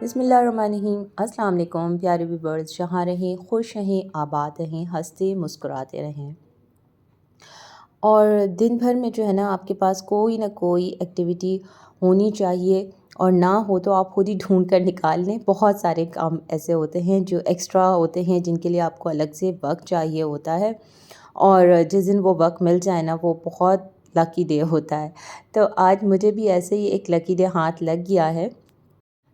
बिस्मिल्लाहिर्रहमानिर्रहीम। अस्सलाम वालेकुम प्यारे व्यूअर्स, जहाँ रहें खुश रहें, आबाद रहें, हंसते मुस्कुराते रहें। और दिन भर में जो है ना आपके पास कोई ना कोई एक्टिविटी होनी चाहिए, और ना हो तो आप खुद ही ढूंढ कर निकाल लें। बहुत सारे काम ऐसे होते हैं जो एक्स्ट्रा होते हैं, जिनके लिए आपको अलग से वक्त चाहिए होता है, और जिस दिन वो वक्त मिल जाए ना, वो बहुत लकी डे होता है। तो आज मुझे भी ऐसे ही एक लकी डे हाथ लग गया है।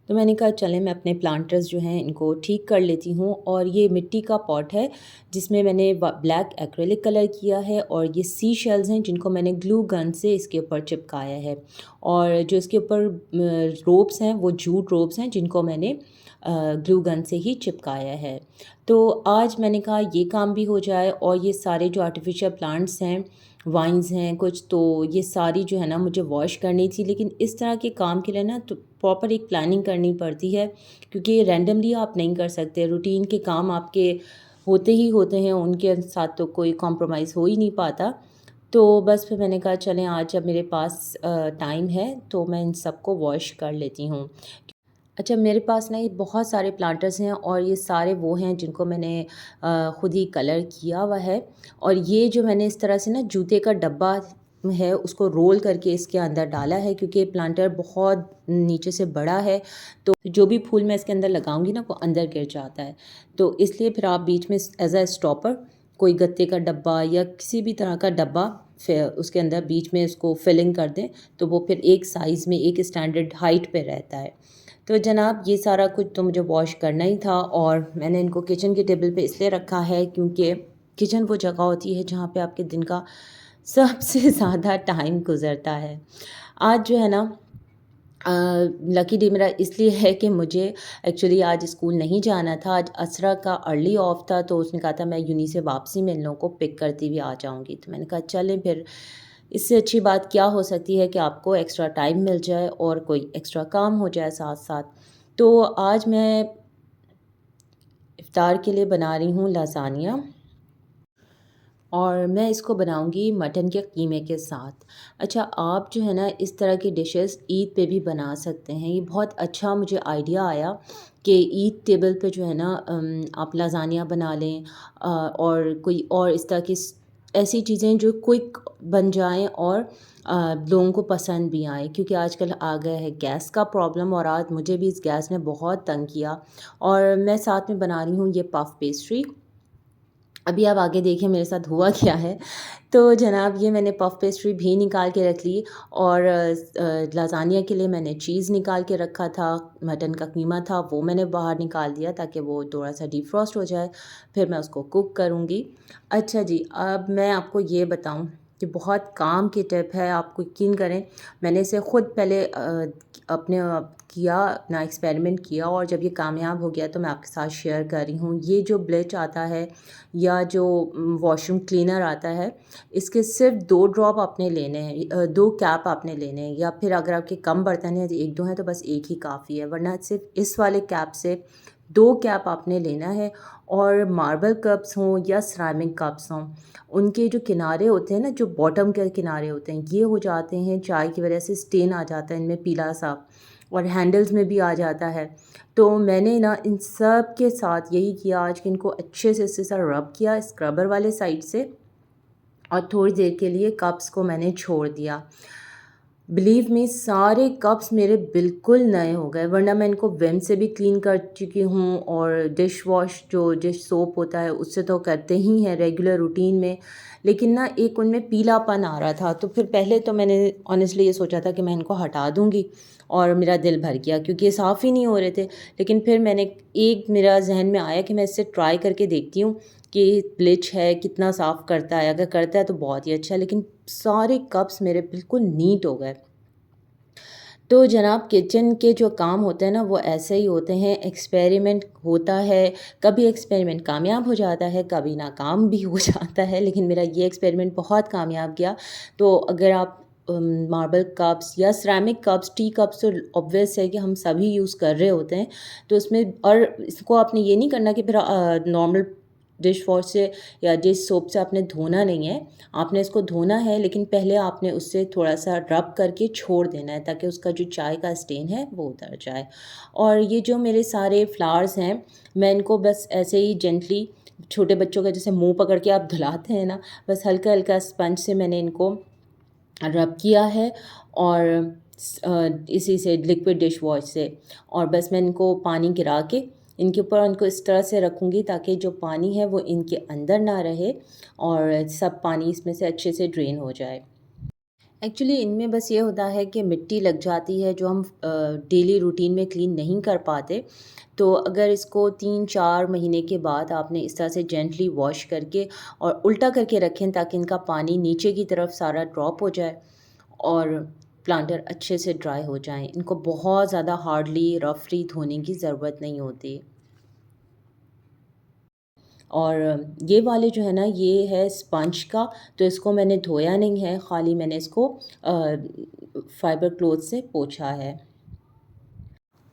तो मैंने कहा चलें मैं अपने प्लांटर्स जो हैं इनको ठीक कर लेती हूँ। और ये मिट्टी का पॉट है जिसमें मैंने ब्लैक एक्रेलिक कलर किया है, और ये सी शेल्स हैं जिनको मैंने ग्लू गन से इसके ऊपर चिपकाया है। और जो इसके ऊपर रोप्स हैं वो जूट रोप्स हैं जिनको मैंने ग्लू गन से ही चिपकाया है। तो आज मैंने कहा ये काम भी हो जाए, और ये सारे जो आर्टिफिशियल प्लांट्स हैं, वाइन्स हैं कुछ, तो ये सारी जो है ना मुझे वॉश करनी थी। लेकिन इस तरह के काम के लिए ना तो प्रॉपर एक प्लानिंग करनी पड़ती है, क्योंकि रैंडमली आप नहीं कर सकते। रूटीन के काम आपके होते ही होते हैं, उनके साथ तो कोई कॉम्प्रोमाइज़ हो ही नहीं पाता। तो बस फिर मैंने कहा चलें आज जब मेरे पास टाइम है तो मैं इन सबको वॉश कर लेती हूँ। अच्छा, मेरे पास ना ये बहुत सारे प्लांटर्स हैं, और ये सारे वो हैं जिनको मैंने खुद ही कलर किया हुआ है। और ये जो मैंने इस तरह से ना जूते का डब्बा है उसको रोल करके इसके अंदर डाला है, क्योंकि ये प्लांटर बहुत नीचे से बड़ा है, तो जो भी फूल मैं इसके अंदर लगाऊंगी ना वो अंदर गिर जाता है। तो इसलिए फिर आप बीच में एज अ स्टॉपर कोई गत्ते का डब्बा या किसी भी तरह का डब्बा फिर उसके अंदर बीच में इसको फिलिंग कर दें, तो वो फिर एक साइज़ में एक स्टैंडर्ड हाइट पे रहता है। तो जनाब ये सारा कुछ तो मुझे वॉश करना ही था, और मैंने इनको किचन के टेबल पे इसलिए रखा है क्योंकि किचन वो जगह होती है जहाँ पे आपके दिन का सबसे ज़्यादा टाइम गुज़रता है। आज जो है ना लकी डे मेरा इसलिए है कि मुझे एक्चुअली आज स्कूल नहीं जाना था। आज असरा का अर्ली ऑफ था, तो उसने कहा था मैं यूनी से वापसी में इन लोगों को पिक करती हुई आ जाऊँगी। तो मैंने कहा चलें फिर, इससे अच्छी बात क्या हो सकती है कि आपको एक्स्ट्रा टाइम मिल जाए और कोई एक्स्ट्रा काम हो जाए साथ-साथ। तो आज मैं इफ़्तार के लिए बना रही हूँ लाज़ानिया, और मैं इसको बनाऊँगी मटन के कीमे के साथ। अच्छा, आप जो है ना इस तरह की डिशेज़ ईद पे भी बना सकते हैं। ये बहुत अच्छा मुझे आइडिया आया कि ईद टेबल पे जो है ना आप लाज़ानिया बना लें, और कोई और इस तरह की ऐसी चीज़ें जो क्विक बन जाएँ और लोगों को पसंद भी आएँ, क्योंकि आजकल आ गया है गैस का प्रॉब्लम, और आज मुझे भी इस गैस ने बहुत तंग किया। और मैं साथ में बना रही हूँ ये पफ पेस्ट्री। अभी आप आगे देखिए मेरे साथ हुआ क्या है। तो जनाब ये मैंने पफ पेस्ट्री भी निकाल के रख ली, और लाज़ानिया के लिए मैंने चीज़ निकाल के रखा था, मटन का कीमा था वो मैंने बाहर निकाल दिया ताकि वो थोड़ा-सा डीफ्रॉस्ट हो जाए, फिर मैं उसको कुक करूँगी। अच्छा जी, अब मैं आपको ये बताऊँ कि बहुत काम की टिप है, आप यकीन करें, मैंने इसे खुद पहले अपने किया, अपना एक्सपेरिमेंट किया, और जब ये कामयाब हो गया तो मैं आपके साथ शेयर कर रही हूँ। ये जो ब्लीच आता है या जो वॉशरूम क्लीनर आता है, इसके सिर्फ 2 ड्रॉप आपने लेने हैं, 2 कैप आपने लेने हैं, या फिर अगर आपके कम बर्तन हैं, 1-2 हैं तो बस 1 ही काफ़ी है, वरना सिर्फ इस वाले कैप से 2 कैप आपने लेना है। और मार्बल कप्स हों या सिरेमिक कप्स हों, उनके जो किनारे होते हैं ना, जो बॉटम के किनारे होते हैं, ये हो जाते हैं चाय की वजह से, स्टेन आ जाता है इनमें पीला-सा, और हैंडल्स में भी आ जाता है। तो मैंने ना इन सब के साथ यही किया आज कि इनको अच्छे से इससे साथ रब किया स्क्रबर वाले साइड से, और थोड़ी देर के लिए कप्स को मैंने छोड़ दिया। बिलीव मी, सारे कप्स मेरे बिल्कुल नए हो गए, वरना मैं इनको विम से भी क्लीन कर चुकी हूँ, और डिश वॉश जो डिश सोप होता है उससे तो करते ही हैं रेगुलर रूटीन में। लेकिन ना एक उनमें पीलापन आ रहा था, तो फिर पहले तो मैंने ऑनेस्टली ये सोचा था कि मैं इनको हटा दूँगी, और मेरा दिल भर गया क्योंकि ये साफ़ ही नहीं हो रहे थे। लेकिन फिर मैंने एक मेरा ज़हन में आया कि मैं इससे ट्राई करके देखती हूँ कि ब्लीच है कितना साफ़ करता है, अगर करता है तो बहुत ही अच्छा। लेकिन सारे कप्स मेरे बिल्कुल नीट हो गए। तो जनाब किचन के जो काम होते हैं ना वो ऐसे ही होते हैं, एक्सपेरिमेंट होता है, कभी एक्सपेरिमेंट कामयाब हो जाता है, कभी नाकाम भी हो जाता है, लेकिन मेरा ये एक्सपेरिमेंट बहुत कामयाब गया। तो अगर आप मार्बल कप्स या सिरेमिक कप्स, टी कप्स, तो ऑब्वियस है कि हम सभी यूज़ कर रहे होते हैं, तो उसमें और इसको आपने ये नहीं करना कि फिर नॉर्मल डिश वॉश से या जिस सोप से आपने धोना नहीं है, आपने इसको धोना है, लेकिन पहले आपने उससे थोड़ा-सा रब करके छोड़ देना है ताकि उसका जो चाय का स्टेन है वो उतर जाए। और ये जो मेरे सारे फ्लावर्स हैं, मैं इनको बस ऐसे ही जेंटली, छोटे बच्चों का जैसे मुँह पकड़ के आप धुलाते हैं ना, बस हल्का-हल्का स्पंज से मैंने इनको रब किया है और इसी से लिक्विड डिश वॉश से, और बस मैं इनको पानी गिरा के इनके ऊपर इनको इस तरह से रखूँगी ताकि जो पानी है वो इनके अंदर ना रहे और सब पानी इसमें से अच्छे से ड्रेन हो जाए। एक्चुअली इनमें बस ये होता है कि मिट्टी लग जाती है जो हम डेली रूटीन में क्लीन नहीं कर पाते। तो अगर इसको 3-4 महीने के बाद आपने इस तरह से जेंटली वॉश करके और उल्टा करके रखें ताकि इनका पानी नीचे की तरफ सारा ड्रॉप हो जाए और प्लांटर अच्छे से ड्राई हो जाएँ। इनको बहुत ज़्यादा हार्डली रफली धोने की ज़रूरत नहीं होती। और ये वाले जो है ना, ये है स्पंज का, तो इसको मैंने धोया नहीं है, खाली मैंने इसको फ़ाइबर क्लॉथ से पोंछा है।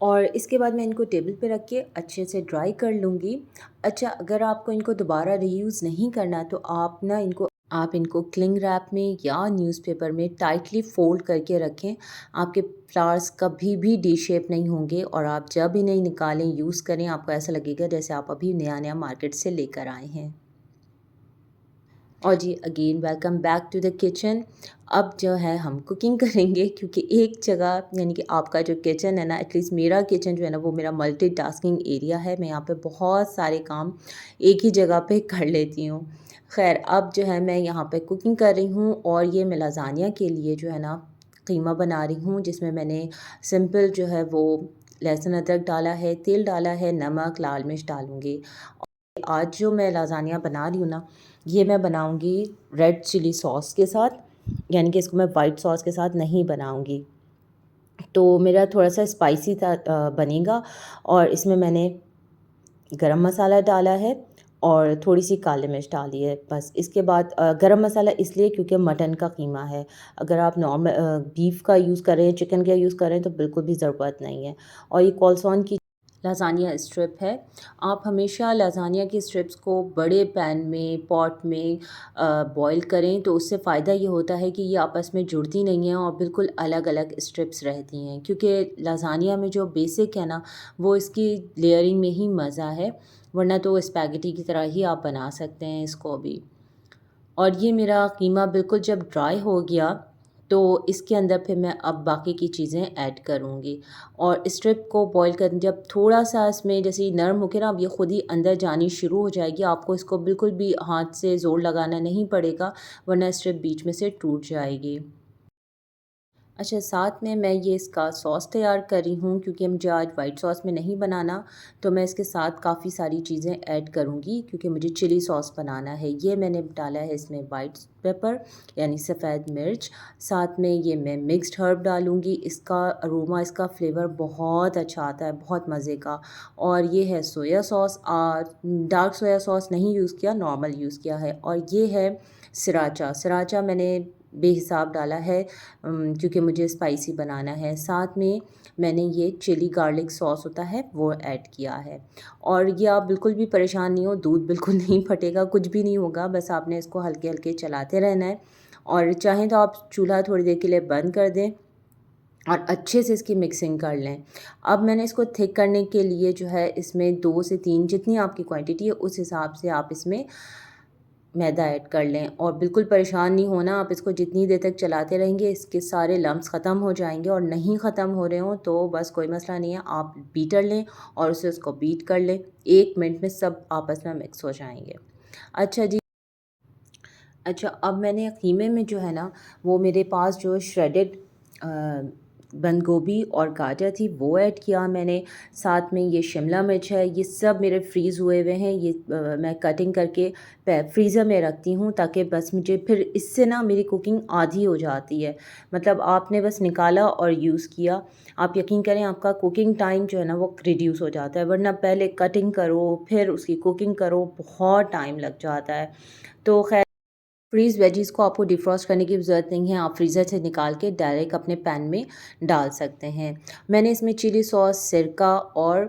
और इसके बाद मैं इनको टेबल पे रख के अच्छे से ड्राई कर लूँगी। अच्छा, अगर आपको इनको दोबारा रीयूज़ नहीं करना तो आप इनको क्लिंग रैप में या न्यूज़पेपर में टाइटली फ़ोल्ड करके रखें। आपके फ्लावर्स कभी भी डी शेप नहीं होंगे और आप जब इन्हें निकालें, यूज़ करें, आपको ऐसा लगेगा जैसे आप अभी नया-नया मार्केट से लेकर आए हैं। और जी, again welcome back to the kitchen. अब जो है हम कुकिंग करेंगे, क्योंकि एक जगह यानी कि आपका जो किचन है ना, एटलीस्ट मेरा किचन जो है ना, वो मेरा मल्टीटास्किंग एरिया है। मैं यहाँ पे बहुत सारे काम एक ही जगह पे कर लेती हूँ। ख़ैर, अब जो है मैं यहाँ पे कुकिंग कर रही हूँ और ये मैं लाज़ानिया के लिए जो है ना कीमा बना रही हूँ, जिसमें मैंने सिंपल जो है वो लहसुन अदरक डाला है, तेल डाला है, नमक, लाल मिर्च डालूँगी। आज जो मैं लाज़ानिया बना रही हूँ ना, ये मैं बनाऊँगी रेड चिली सॉस के साथ, यानी कि इसको मैं वाइट सॉस के साथ नहीं बनाऊँगी। तो मेरा थोड़ा-सा स्पाइसी बनेगा और इसमें मैंने गरम मसाला डाला है और थोड़ी-सी काली मिर्च डाली है बस। इसके बाद गरम मसाला इसलिए क्योंकि मटन का कीमा है। अगर आप नॉर्मल बीफ का यूज़ कर रहे हैं, चिकन का यूज़ कर रहे हैं तो बिल्कुल भी ज़रूरत नहीं है। और ये कॉल्सॉन की लाज़ानिया स्ट्रिप है। आप हमेशा लाज़ानिया की स्ट्रिप्स को बड़े पैन में, पॉट में बॉयल करें, तो उससे फ़ायदा ये होता है कि ये आपस में जुड़ती नहीं हैं और बिल्कुल अलग-अलग स्ट्रिप्स रहती हैं। क्योंकि लाज़ानिया में जो बेसिक है ना, वो इसकी लेयरिंग में ही मज़ा है, वरना तो स्पैगेटी की तरह ही आप बना सकते हैं इसको भी। और ये मेरा कीमा बिल्कुल जब ड्राई हो गया, तो इसके अंदर फिर मैं अब बाकी की चीज़ें ऐड करूँगी। और स्ट्रिप को बॉयल कर जब थोड़ा-सा इसमें जैसे ये नरम हो के ना, अब ये खुद ही अंदर जानी शुरू हो जाएगी। आपको इसको बिल्कुल भी हाथ से ज़ोर लगाना नहीं पड़ेगा, वरना स्ट्रिप बीच में से टूट जाएगी। अच्छा, साथ में मैं ये इसका सॉस तैयार कर रही हूँ, क्योंकि मुझे आज वाइट सॉस में नहीं बनाना, तो मैं इसके साथ काफ़ी सारी चीज़ें ऐड करूँगी क्योंकि मुझे चिली सॉस बनाना है। ये मैंने डाला है इसमें वाइट पेपर यानी सफ़ेद मिर्च, साथ में ये मैं मिक्स्ड हर्ब डालूँगी। इसका अरोमा, इसका फ्लेवर बहुत अच्छा आता है, बहुत मज़े का। और ये है soya sauce, dark soya sauce नहीं यूज़ किया, नॉर्मल यूज़ किया है। और ये है सृराचा। सृराचा मैंने बेहिसाब डाला है क्योंकि मुझे स्पाइसी बनाना है। साथ में मैंने ये चिली गार्लिक सॉस होता है वो ऐड किया है। और ये आप बिल्कुल भी परेशान नहीं हो, दूध बिल्कुल नहीं फटेगा, कुछ भी नहीं होगा, बस आपने इसको हल्के-हल्के चलाते रहना है। और चाहें तो आप चूल्हा थोड़ी देर के लिए बंद कर दें और अच्छे से इसकी मिक्सिंग कर लें। अब मैंने इसको थिक करने के लिए जो है इसमें 2 से 3, जितनी आपकी क्वांटिटी है उस हिसाब से आप इसमें मैदा ऐड कर लें। और बिल्कुल परेशान नहीं होना, आप इसको जितनी देर तक चलाते रहेंगे इसके सारे लम्प्स ख़त्म हो जाएंगे, और नहीं ख़त्म हो रहे हों तो बस कोई मसला नहीं है, आप बीटर लें और उसे उसको बीट कर लें। 1 मिनट में सब आपस में मिक्स हो जाएंगे। अच्छा जी। अच्छा, अब मैंने कीमे में जो है ना, वो मेरे पास जो श्रेडेड बंद गोभी और गाजर थी वो ऐड किया मैंने। साथ में ये शिमला मिर्च है, ये सब मेरे फ्रीज़ हुए हुए हैं। ये मैं कटिंग करके फ्रीज़र में रखती हूँ ताकि बस मुझे फिर इससे ना मेरी कुकिंग आधी हो जाती है। मतलब आपने बस निकाला और यूज़ किया, आप यकीन करें आपका कुकिंग टाइम जो है ना वो रिड्यूस हो जाता है, वरना पहले कटिंग करो फिर उसकी कुकिंग करो, बहुत टाइम लग जाता है। तो खैर, फ्रीज़ वेजीज़ को आपको डिफ्रॉस्ट करने की ज़रूरत नहीं है, आप फ्रीज़र से निकाल के डायरेक्ट अपने पैन में डाल सकते हैं। मैंने इसमें चिली सॉस, सिरका और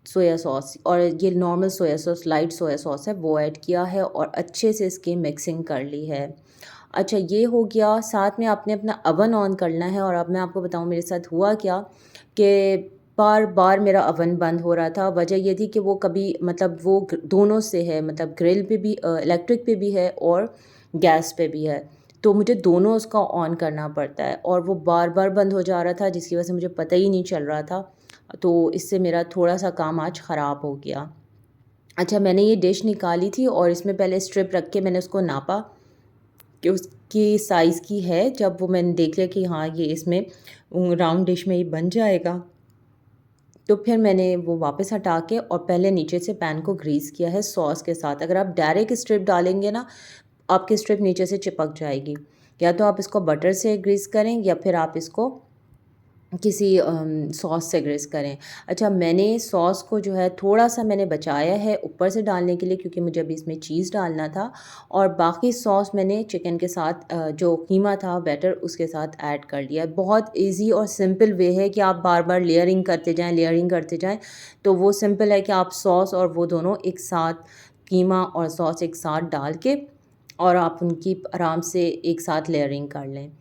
सोया सॉस, और ये normal soya sauce, light soya sauce है, वो ऐड किया है और अच्छे से इसकी मिक्सिंग कर ली है। अच्छा, ये हो गया। साथ में आपने अपना अवन ऑन करना है, और अब मैं आपको बताऊँ मेरे साथ हुआ क्या, कि बार-बार मेरा अवन बंद हो रहा था। वजह ये थी कि वो कभी मतलब वो दोनों से है, मतलब ग्रिल पे भी इलेक्ट्रिक पे भी है और गैस पे भी है। तो मुझे दोनों उसका ऑन करना पड़ता है, और वो बार-बार बंद हो जा रहा था, जिसकी वजह से मुझे पता ही नहीं चल रहा था। तो इससे मेरा थोड़ा-सा काम आज ख़राब हो गया। अच्छा, मैंने ये डिश निकाली थी और इसमें पहले स्ट्रिप रख के मैंने उसको नापा कि उसकी साइज़ की है। जब वो मैंने देख लिया कि हाँ, ये इसमें राउंड डिश में ये बन जाएगा, तो फिर मैंने वो वापस हटा के और पहले नीचे से पैन को ग्रीस किया है सॉस के साथ। अगर आप डायरेक्ट स्ट्रिप डालेंगे ना, आपकी स्ट्रिप नीचे से चिपक जाएगी। या तो आप इसको बटर से ग्रीस करें, या फिर आप इसको किसी सॉस से ग्रीस करें। अच्छा, मैंने सॉस को जो है थोड़ा-सा मैंने बचाया है ऊपर से डालने के लिए, क्योंकि मुझे अभी इसमें चीज़ डालना था, और बाकी सॉस मैंने चिकन के साथ जो कीमा था बैटर उसके साथ ऐड कर लिया। बहुत ईज़ी और सिंपल वे है कि आप बार-बार लेयरिंग करते जाएँ, तो वो सिंपल है कि आप सॉस और वो दोनों एक साथ, कीमा और सॉस एक साथ डाल के, और आप उनकी आराम से एक साथ लेयरिंग कर लें।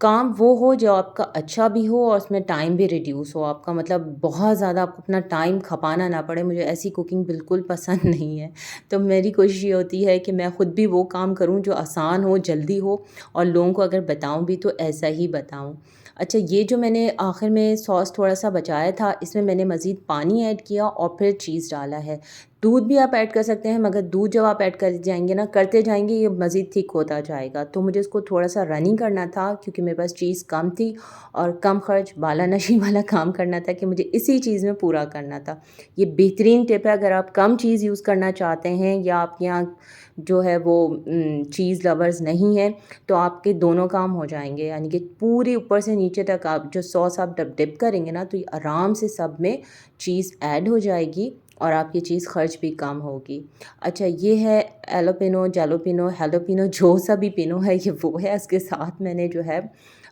काम वो हो जो आपका अच्छा भी हो और उसमें टाइम भी रिड्यूस हो आपका, मतलब बहुत ज़्यादा आपको अपना टाइम खपाना ना पड़े। मुझे ऐसी कुकिंग बिल्कुल पसंद नहीं है। तो मेरी कोशिश ये होती है कि मैं खुद भी वो काम करूँ जो आसान हो, जल्दी हो, और लोगों को अगर बताऊँ भी तो ऐसा ही बताऊँ। अच्छा, ये जो मैंने आखिर में सॉस थोड़ा-सा बचाया था, इसमें मैंने मज़ीद पानी ऐड किया और फिर चीज़ डाला है। दूध भी आप ऐड कर सकते हैं, मगर दूध जब आप ऐड कर जाएँगे ना, करते जाएँगे, ये मज़ीद थिक होता जाएगा। तो मुझे इसको थोड़ा-सा रनिंग करना था, क्योंकि मेरे पास चीज़ कम थी और कम खर्च बालानशी वाला काम करना था कि मुझे इसी चीज़ में पूरा करना था। ये बेहतरीन टिप है, अगर आप कम चीज़ यूज़ करना चाहते हैं, या आपके यहाँ जो है वो चीज़ लवर्स नहीं हैं, तो आपके दोनों काम हो जाएँगे। यानी कि पूरे ऊपर से नीचे तक आप जो सॉस आप जब डिप करेंगे ना, तो ये आराम से सब में चीज़ ऐड हो जाएगी, और आपकी चीज़ खर्च भी कम होगी। अच्छा, ये है एलोपिनो, जैलोपिनो, हैलोपिनो, जो सा भी पिनो है, ये वो है। इसके साथ मैंने जो है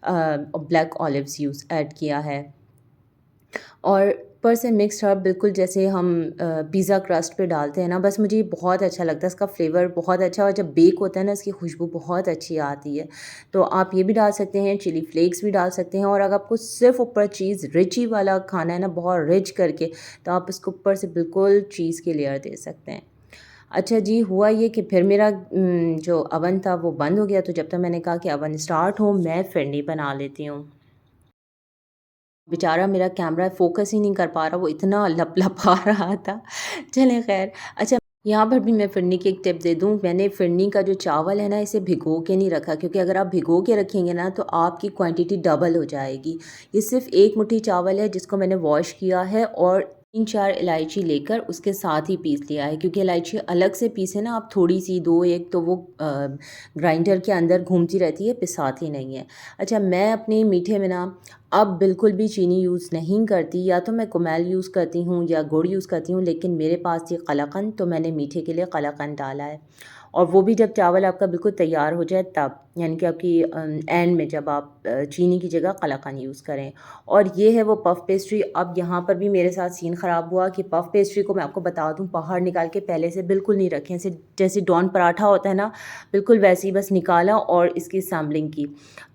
ब्लैक ऑलिव्स यूज़ ऐड किया है, और ऊपर से मिक्स्ड हर्ब, बिल्कुल जैसे हम पिज़्ज़ा क्रस्ट पे डालते हैं ना, बस मुझे ये बहुत अच्छा लगता है। इसका फ्लेवर बहुत अच्छा, और जब बेक होता है ना, इसकी खुशबू बहुत अच्छी आती है। तो आप ये भी डाल सकते हैं, चिली फ्लेक्स भी डाल सकते हैं, और अगर आपको सिर्फ़ ऊपर चीज़ रिची वाला खाना है ना, बहुत रिच करके, तो आप इसको ऊपर से बिल्कुल चीज़ की लेयर दे सकते हैं। अच्छा जी, हुआ ये कि फिर मेरा जो अवन था वो बंद हो गया, तो जब तक मैंने कहा कि अवन स्टार्ट हो, मैं फिरनी बना लेती हूँ। बेचारा मेरा कैमरा फ़ोकस ही नहीं कर पा रहा, वो इतना लपलपा रहा था। चलें ख़ैर। अच्छा, यहाँ पर भी मैं फ़िरनी की एक टिप दे दूँ। मैंने फ़िरनी का जो चावल है ना, इसे भिगो के नहीं रखा, क्योंकि अगर आप भिगो के रखेंगे ना, तो आपकी क्वांटिटी डबल हो जाएगी। ये सिर्फ़ 1 मुट्ठी चावल है जिसको मैंने वॉश किया है, और 3-4 इलायची लेकर उसके साथ ही पीस लिया है, क्योंकि इलायची अलग से पीसे ना आप थोड़ी-सी 2-1, तो वो ग्राइंडर के अंदर घूमती रहती है, पिसाती नहीं है। अच्छा, मैं अपने मीठे में ना अब बिल्कुल भी चीनी यूज़ नहीं करती, या तो मैं कुमेल यूज़ करती हूँ या गुड़ यूज़ करती हूँ, लेकिन मेरे पास थी कलाकंद, तो मैंने मीठे के लिए कलाकंद डाला है। और वो भी जब चावल आपका बिल्कुल तैयार हो जाए तब, यानी कि आपकी एंड में जब आप चीनी की जगह कलाकंद यूज़ करें। और ये है वो पफ़ पेस्ट्री। अब यहाँ पर भी मेरे साथ सीन ख़राब हुआ कि पफ़ पेस्ट्री को मैं आपको बता दूँ, बाहर निकाल के पहले से बिल्कुल नहीं रखें, ऐसे जैसे डॉन पराठा होता है ना, बिल्कुल वैसे ही बस निकाला और इसकी सैम्पलिंग की।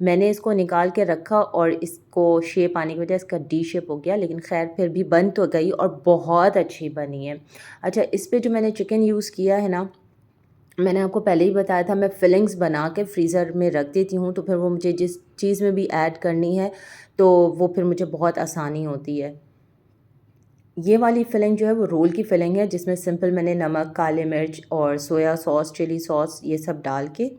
मैंने इसको निकाल के रखा, और इसको शेप आने की वजह इसका डी शेप हो गया, लेकिन ख़ैर फिर भी बन तो गई और बहुत अच्छी बनी है। अच्छा, इस पे जो मैंने चिकन यूज़ किया है ना, मैंने आपको पहले ही बताया था, मैं फिलिंग्स बना के फ्रीज़र में रख देती हूँ, तो फिर वो मुझे जिस चीज़ में भी ऐड करनी है, तो वो फिर मुझे बहुत आसानी होती है। ये वाली फिलिंग जो है वो रोल की फिलिंग है, जिसमें सिंपल मैंने नमक, काली मिर्च और सोया सॉस, चिली सॉस ये सब डाल के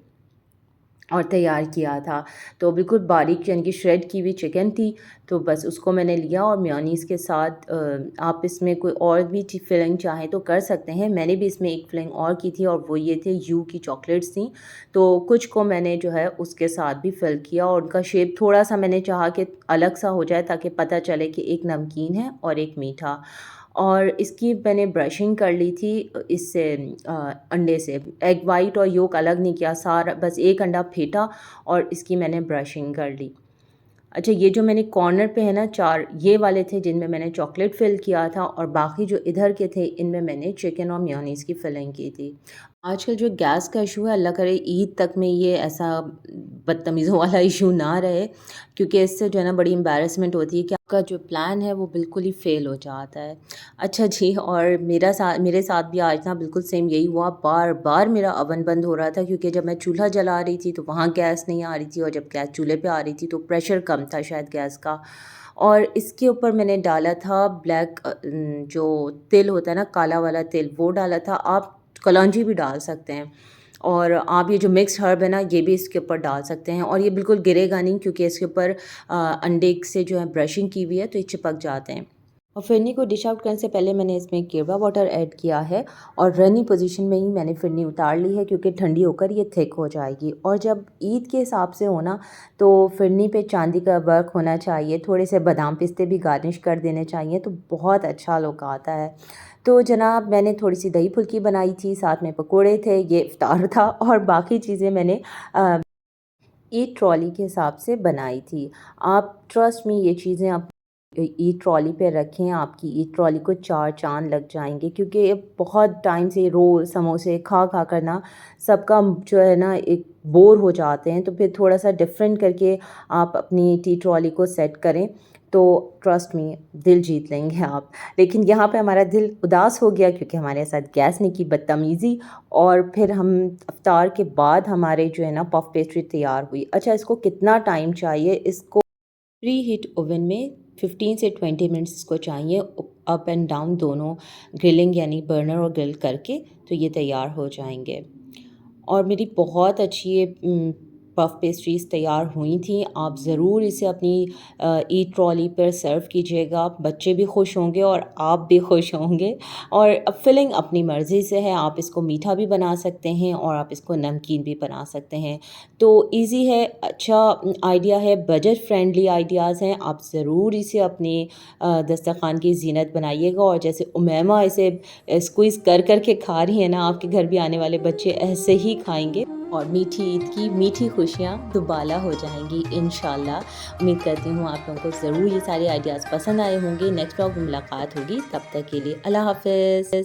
और तैयार किया था। तो बिल्कुल बारीक यानी कि श्रेड की हुई चिकन थी, तो बस उसको मैंने लिया और मेयोनीज़ के साथ आप इसमें कोई और भी फिलिंग चाहें तो कर सकते हैं। मैंने भी इसमें एक फिलिंग और की थी, और वो ये थे यू की चॉकलेट्स थी। तो कुछ को मैंने जो है उसके साथ भी फिल किया, और उनका शेप थोड़ा-सा मैंने चाहा कि अलग-सा हो जाए, ताकि पता चले कि एक नमकीन है और एक मीठा। और इसकी मैंने ब्रशिंग कर ली थी इससे अंडे से। एग वाइट और योक अलग नहीं किया, सारा बस एक अंडा फेंटा और इसकी मैंने ब्रशिंग कर ली। अच्छा, ये जो मैंने कॉर्नर पे है ना 4 ये वाले थे जिनमें मैंने चॉकलेट फ़िल किया था, और बाकी जो इधर के थे इनमें मैंने चिकन और मेयोनीज़ की फ़िलिंग की थी। आजकल जो गैस का इशू है, अल्लाह करे ईद तक में ये ऐसा बदतमीज़ों वाला इशू ना रहे, क्योंकि इससे जो है ना बड़ी एम्बैरेसमेंट होती है कि आपका जो प्लान है वो बिल्कुल ही फ़ेल हो जाता है। अच्छा जी, और मेरे साथ भी आज ना बिल्कुल सेम यही हुआ, बार-बार मेरा ओवन बंद हो रहा था, क्योंकि जब मैं चूल्हा जला रही थी तो वहाँ गैस नहीं आ रही थी, और जब गैस चूल्हे पे आ रही थी तो प्रेशर कम था शायद गैस का। और इसके ऊपर मैंने डाला था जो तिल होता है ना, काला वाला तिल, वो डाला था। आप कलौंजी भी डाल सकते हैं, और आप ये जो मिक्स्ड हर्ब है ना, ये भी इसके ऊपर डाल सकते हैं, और ये बिल्कुल गिरेगा नहीं, क्योंकि इसके ऊपर अंडे से जो है ब्रशिंग की हुई है, तो ये चिपक जाते हैं। और फिरनी को डिश आउट करने से पहले मैंने इसमें केवड़ा वाटर ऐड किया है, और रनी पोजीशन में ही मैंने फिरनी उतार ली है, क्योंकि ठंडी होकर ये थिक हो जाएगी। और जब ईद के हिसाब से हो ना, तो फिरनी पे चांदी का वर्क होना चाहिए, थोड़े से बादाम पिस्ते भी गार्निश कर देने चाहिए, तो बहुत अच्छा लुक आता है। तो जनाब, मैंने थोड़ी सी दही फुल्की बनाई थी, साथ में पकोड़े थे, ये इफ्तार था, और बाकी चीज़ें मैंने ईद ट्रॉली के हिसाब से बनाई थी। आप ट्रस्ट मी, ये चीज़ें आप ईद ट्रॉली पे रखें, आपकी ईद ट्रॉली को 4 चाँद लग जाएँगे, क्योंकि ये बहुत टाइम से रोल समोसे खा कर ना सबका जो है ना एक बोर हो जाते हैं, तो फिर थोड़ा-सा डिफ़रेंट करके आप अपनी टी ट्रॉली को सेट करें, तो ट्रस्ट मी, दिल जीत लेंगे आप। लेकिन यहाँ पे हमारा दिल उदास हो गया, क्योंकि हमारे साथ गैस ने की बदतमीज़ी, और फिर हम इफ्तार के बाद हमारे जो है ना पफ पेस्ट्री तैयार हुई। अच्छा, इसको कितना टाइम चाहिए? इसको प्री हीट ओवन में 15 से 20 मिनट्स इसको चाहिए, अप एंड डाउन दोनों, ग्रिलिंग यानी बर्नर और ग्रिल करके, तो ये तैयार हो जाएंगे। और मेरी बहुत अच्छी ये पफ़ पेस्ट्रीज़ तैयार हुई थी। आप ज़रूर इसे अपनी ईद ट्रॉली पर सर्व कीजिएगा। बच्चे भी खुश होंगे और आप भी खुश होंगे। और अब फिलिंग अपनी मर्ज़ी से है, आप इसको मीठा भी बना सकते हैं, और आप इसको नमकीन भी बना सकते हैं। तो ईज़ी है, अच्छा आइडिया है, बजट फ्रेंडली आइडियाज़ हैं। आप ज़रूर इसे अपने दस्तरख़्वान की ज़ीनत बनाइएगा, और जैसे उमैमा इसे स्क्वीज़ कर के खा रही हैं ना, आपके घर भी आने वाले बच्चे ऐसे ही खाएँगे, और मीठी ईद की मीठी खुशियाँ दुबाला हो जाएँगी इंशाल्लाह। उम्मीद करती हूँ आप लोगों को ज़रूर ये सारे आइडियाज़ पसंद आए होंगे। नेक्स्ट व्लॉग में मुलाकात होगी, तब तक के लिए अल्लाह हाफ़िज़।